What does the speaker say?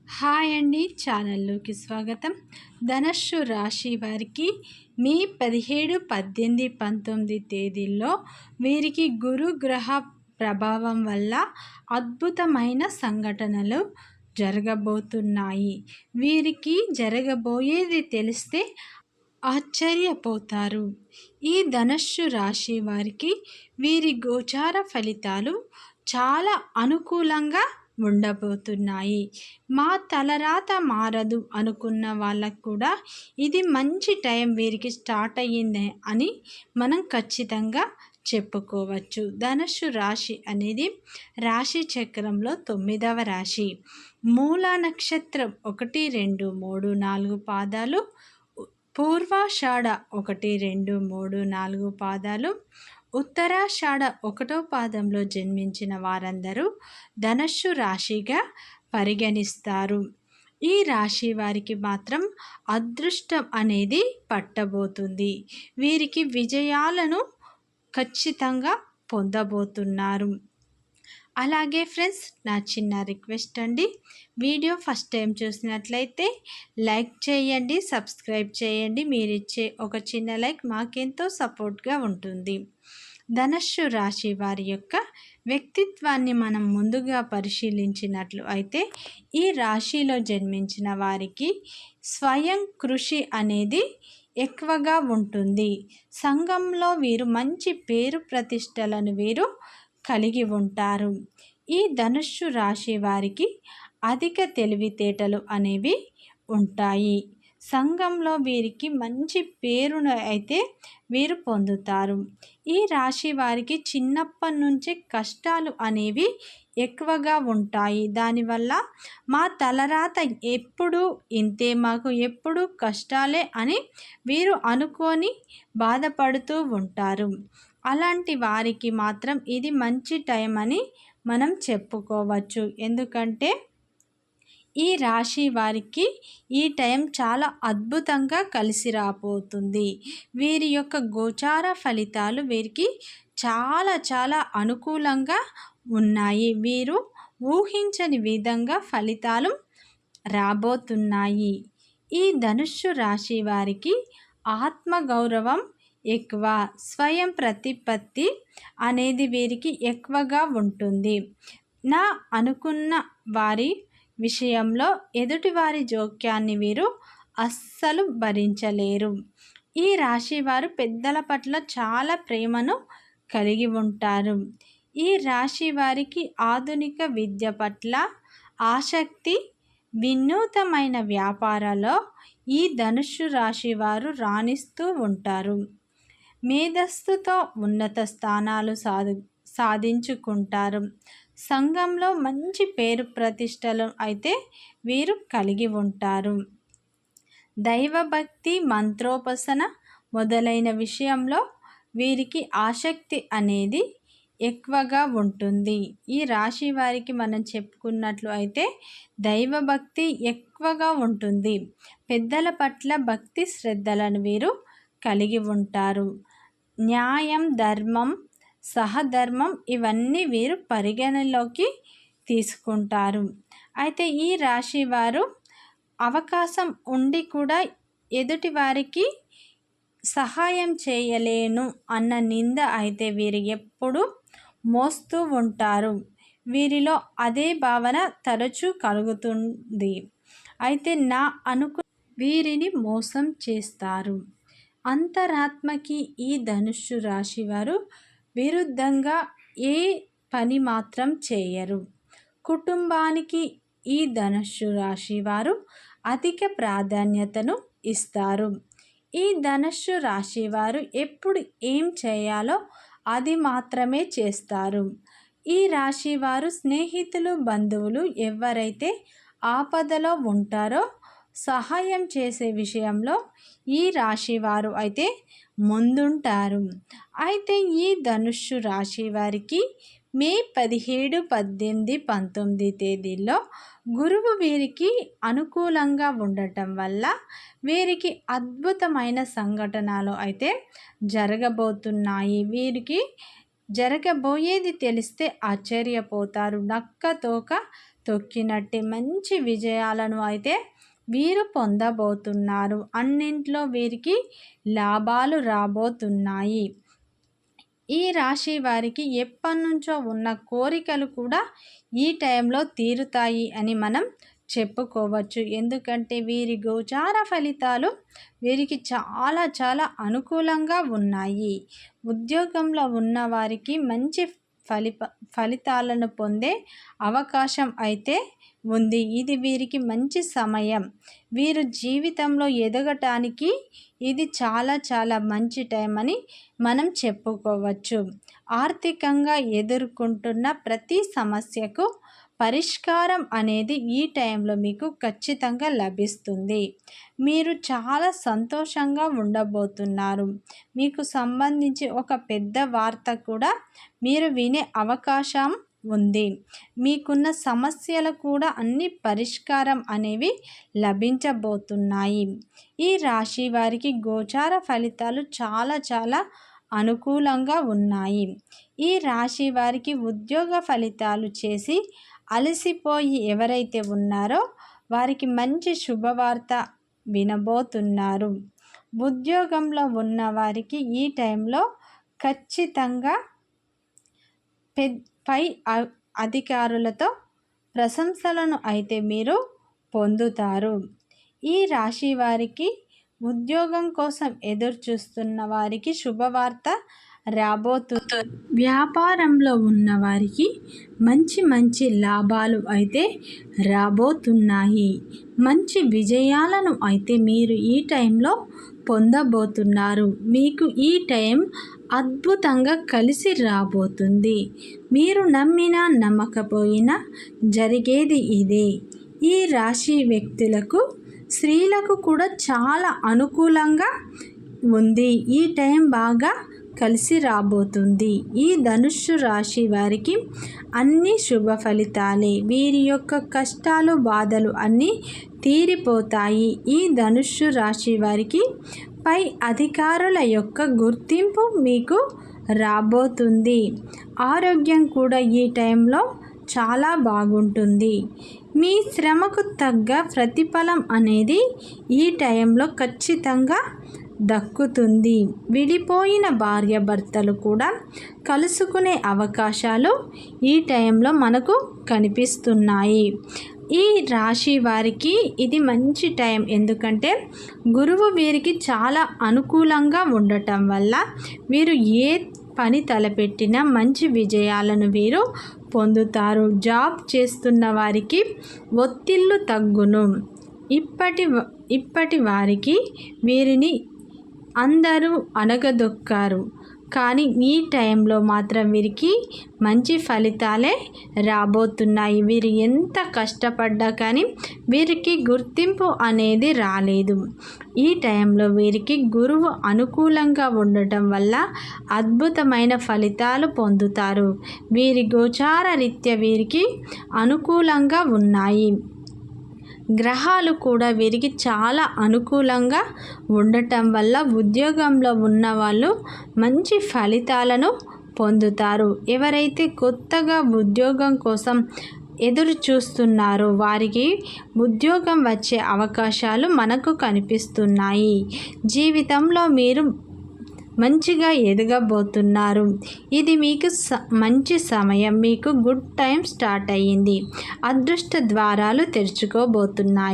Hi అండి, ఛానల్లోకి స్వాగతం. ధనస్సు రాశి వారికి మే 17, 18, 19 తేదీల్లో వీరికి గురుగ్రహ ప్రభావం వల్ల అద్భుతమైన సంఘటనలు జరగబోతున్నాయి. వీరికి జరగబోయేది తెలిస్తే ఆశ్చర్యపోతారు. ఈ ధనస్సు రాశి వారికి వీరి గోచార ఫలితాలు చాలా అనుకూలంగా ఉండబోతున్నాయి. మా తలరాత మారదు అనుకున్న వాళ్ళకు కూడా ఇది మంచి టైం వీరికి స్టార్ట్ అయ్యింది అని మనం ఖచ్చితంగా చెప్పుకోవచ్చు. ధనుస్సు రాశి అనేది రాశి చక్రంలో 9వ రాశి. మూల నక్షత్రం 1, 2, 3, 4 పాదాలు, పూర్వాషాఢ 1, 2, 3, 4 పాదాలు, ఉత్తరాషాఢ 1వ పాదంలో జన్మించిన వారందరూ ధనస్సు రాశిగా పరిగణిస్తారు. ఈ రాశి వారికి మాత్రం అదృష్టం అనేది పట్టబోతుంది. వీరికి విజయాలను ఖచ్చితంగా పొందబోతున్నారు. అలాగే ఫ్రెండ్స్, నా చిన్న రిక్వెస్ట్ అండి, వీడియో ఫస్ట్ టైం చూసినట్లయితే లైక్ చేయండి, సబ్స్క్రైబ్ చేయండి. మీరిచ్చే ఒక చిన్న లైక్ మాకెంతో సపోర్ట్గా ఉంటుంది. ధనస్సు రాశి వారి యొక్క వ్యక్తిత్వాన్ని మనం ముందుగా పరిశీలించినట్లు అయితే ఈ రాశిలో జన్మించిన వారికి స్వయం కృషి అనేది ఎక్కువగా ఉంటుంది. సంఘంలో వీరు మంచి పేరు ప్రతిష్టలను వీరు కలిగి ఉంటారు. ఈ ధనుస్సు రాశి వారికి అధిక తెలివితేటలు అనేవి ఉంటాయి. సంఘంలో వీరికి మంచి పేరును అయితే వీరు పొందుతారు. ఈ రాశి వారికి చిన్నప్పటి నుంచే కష్టాలు అనేవి ఎక్కువగా ఉంటాయి. దానివల్ల మా తలరాత ఎప్పుడు ఇంతే, మాకు ఎప్పుడు కష్టాలే అని వీరు అనుకొని బాధపడుతూ ఉంటారు. అలాంటి వారికి మాత్రం ఇది మంచి టైం అని మనం చెప్పుకోవచ్చు. ఎందుకంటే ఈ రాశి వారికి ఈ టైం చాలా అద్భుతంగా కలిసి రాబోతుంది. వీరి యొక్క గోచార ఫలితాలు వీరికి చాలా అనుకూలంగా ఉన్నాయి. వీరు ఊహించని విధంగా ఫలితాలు రాబోతున్నాయి. ఈ ధనుస్సు రాశి వారికి ఆత్మగౌరవం ఎక్కువ, స్వయం ప్రతిపత్తి అనేది వీరికి ఎక్కువగా ఉంటుంది. నా అనుకున్న వారి విషయంలో ఎదుటివారి జోక్యాన్ని వీరు అస్సలు భరించలేరు. ఈ రాశి వారు పెద్దల పట్ల చాలా ప్రేమను కలిగి ఉంటారు. ఈ రాశి వారికి ఆధునిక విద్య పట్ల ఆసక్తి, వినూతమైన వ్యాపారాల్లో ఈ ధనుస్సు రాశి వారు రాణిస్తూ ఉంటారు. మేధస్సుతో ఉన్నత స్థానాలు సాధించుకుంటారు. సంఘంలో మంచి పేరు ప్రతిష్టలు అయితే వీరు కలిగి ఉంటారు. దైవభక్తి, మంత్రోపాసన మొదలైన విషయంలో వీరికి ఆసక్తి అనేది ఎక్కువగా ఉంటుంది. ఈ రాశి వారికి మనం చెప్పుకున్నట్లు అయితే దైవభక్తి ఎక్కువగా ఉంటుంది. పెద్దల పట్ల భక్తి శ్రద్ధలను వీరు కలిగి ఉంటారు. న్యాయం, ధర్మం, సహధర్మం ఇవన్నీ వీరు పరిగణలోకి తీసుకుంటారు. అయితే ఈ రాశి వారు అవకాశం ఉండి కూడా ఎదుటి వారికి సహాయం చేయలేను అన్న నింద అయితే వీరు ఎప్పుడు మోస్తూ ఉంటారు. వీరిలో అదే భావన తరచూ కలుగుతుంది. అయితే వీరిని మోసం చేస్తారు. అంతరాత్మకి ఈ ధనుస్సు రాశి వారు విరుద్ధంగా ఏ పని మాత్రం చేయరు. కుటుంబానికి ఈ ధనుస్సు రాశి వారు అధిక ప్రాధాన్యతను ఇస్తారు. ఈ ధనుస్సు రాశి వారు ఎప్పుడు ఏం చేయాలో అది మాత్రమే చేస్తారు. ఈ రాశి వారు స్నేహితులు, బంధువులు ఎవరైతే ఆపదలో ఉంటారో సహాయం చేసే విషయంలో ఈ రాశి వారు అయితే ముందుంటారు. అయితే ఈ ధనుస్సు రాశి వారికి మే 17, 18, 19 తేదీల్లో గురువు వీరికి అనుకూలంగా ఉండటం వల్ల వీరికి అద్భుతమైన సంఘటనలు అయితే జరగబోతున్నాయి. వీరికి జరగబోయేది తెలిస్తే ఆశ్చర్యపోతారు. నక్క తోక తొక్కినట్టే మంచి విజయాలను అయితే వీరు పొందబోతున్నారు. అన్నింట్లో వీరికి లాభాలు రాబోతున్నాయి. ఈ రాశి వారికి ఎప్పటినుంచో ఉన్న కోరికలు కూడా ఈ టైంలో తీరుతాయి అని మనం చెప్పుకోవచ్చు. ఎందుకంటే వీరి గోచార ఫలితాలు వీరికి చాలా చాలా అనుకూలంగా ఉన్నాయి. ఉద్యోగంలో ఉన్న వారికి మంచి ఫలితాలను పొందే అవకాశం అయితే ఉంది. ఇది వీరికి మంచి సమయం. వీరు జీవితంలో ఎదగటానికి ఇది చాలా చాలా మంచి టైం అని మనం చెప్పుకోవచ్చు. ఆర్థికంగా ఎదుర్కొంటున్న ప్రతి సమస్యకు పరిష్కారం అనేది ఈ టైంలో మీకు ఖచ్చితంగా లభిస్తుంది. మీరు చాలా సంతోషంగా ఉండబోతున్నారు. మీకు సంబంధించి ఒక పెద్ద వార్త కూడా మీరు వినే అవకాశం ఉంది. మీకున్న సమస్యలు కూడా అన్ని పరిష్కారం అనేవి లభించబోతున్నాయి. ఈ రాశి వారికి గోచార ఫలితాలు చాలా చాలా అనుకూలంగా ఉన్నాయి. ఈ రాశి వారికి ఉద్యోగ ఫలితాలు చేసి అలసిపోయి ఎవరైతే ఉన్నారో వారికి మంచి శుభవార్త వినబోతున్నారు. ఉద్యోగంలో ఉన్న వారికి ఈ టైంలో ఖచ్చితంగా పై అధికారులతో ప్రశంసలను అయితే మీరు పొందుతారు. ఈ రాశి వారికి ఉద్యోగం కోసం ఎదురు చూస్తున్న వారికి శుభవార్త రాబోతుంది. వ్యాపారంలో ఉన్న వారికి మంచి మంచి లాభాలు అయితే రాబోతున్నాయి. మంచి విజయాలను అయితే మీరు ఈ టైంలో పొందబోతున్నారు. మీకు ఈ టైం అద్భుతంగా కలిసి రాబోతుంది. మీరు నమ్మినా నమ్మకపోయినా జరిగేది ఇదే. ఈ రాశి వ్యక్తులకు స్త్రీలకు కూడా చాలా అనుకూలంగా ఉంది. ఈ టైం బాగా కలిసి రాబోతుంది. ఈ ధనుస్సు రాశి వారికి అన్ని శుభ ఫలితాలే. వీరి యొక్క కష్టాలు బాధలు అన్నీ తీరిపోతాయి. ఈ ధనుస్సు రాశి వారికి పై అధికారుల యొక్క గుర్తింపు మీకు రాబోతుంది. ఆరోగ్యం కూడా ఈ టైంలో చాలా బాగుంటుంది. మీ శ్రమకు తగ్గ ప్రతిఫలం అనేది ఈ టైంలో ఖచ్చితంగా దక్కుతుంది. విడిపోయిన భార్యాభర్తలు కూడా కలుసుకునే అవకాశాలు ఈ టైంలో మనకు కనిపిస్తున్నాయి. ఈ రాశి వారికి ఇది మంచి టైం. ఎందుకంటే గురువు వీరికి చాలా అనుకూలంగా ఉండటం వల్ల వీరు ఏ పని తలపెట్టినా మంచి విజయాలను వీరు పొందుతారు. జాబ్ చేస్తున్న వారికి ఒత్తిళ్లు తగ్గును. ఇప్పటి వారికి వీరిని అందరూ అణగదొక్కారు. కానీ ఈ టైంలో మాత్రం వీరికి మంచి ఫలితాలే రాబోతున్నాయి. వీరు ఎంత కష్టపడ్డా కానీ వీరికి గుర్తింపు అనేది రాలేదు. ఈ టైంలో వీరికి గురువు అనుకూలంగా ఉండటం వల్ల అద్భుతమైన ఫలితాలు పొందుతారు. వీరి గోచార రీత్యా వీరికి అనుకూలంగా ఉన్నాయి. గ్రహాలు కూడా వీరికి చాలా అనుకూలంగా ఉండటం వల్ల ఉద్యోగంలో ఉన్న వాళ్ళు మంచి ఫలితాలను పొందుతారు. ఎవరైతే కొత్తగా ఉద్యోగం కోసం ఎదురు చూస్తున్నారో వారికి ఉద్యోగం వచ్చే అవకాశాలు మనకు కనిపిస్తున్నాయి. జీవితంలో మీరు మంచిగా ఎదగబోతున్నారు. ఇది మీకు మంచి సమయం. మీకు గుడ్ టైం స్టార్ట్ అయ్యింది. అదృష్ట ద్వారాలు తెరుచుకోబోతున్నాయి.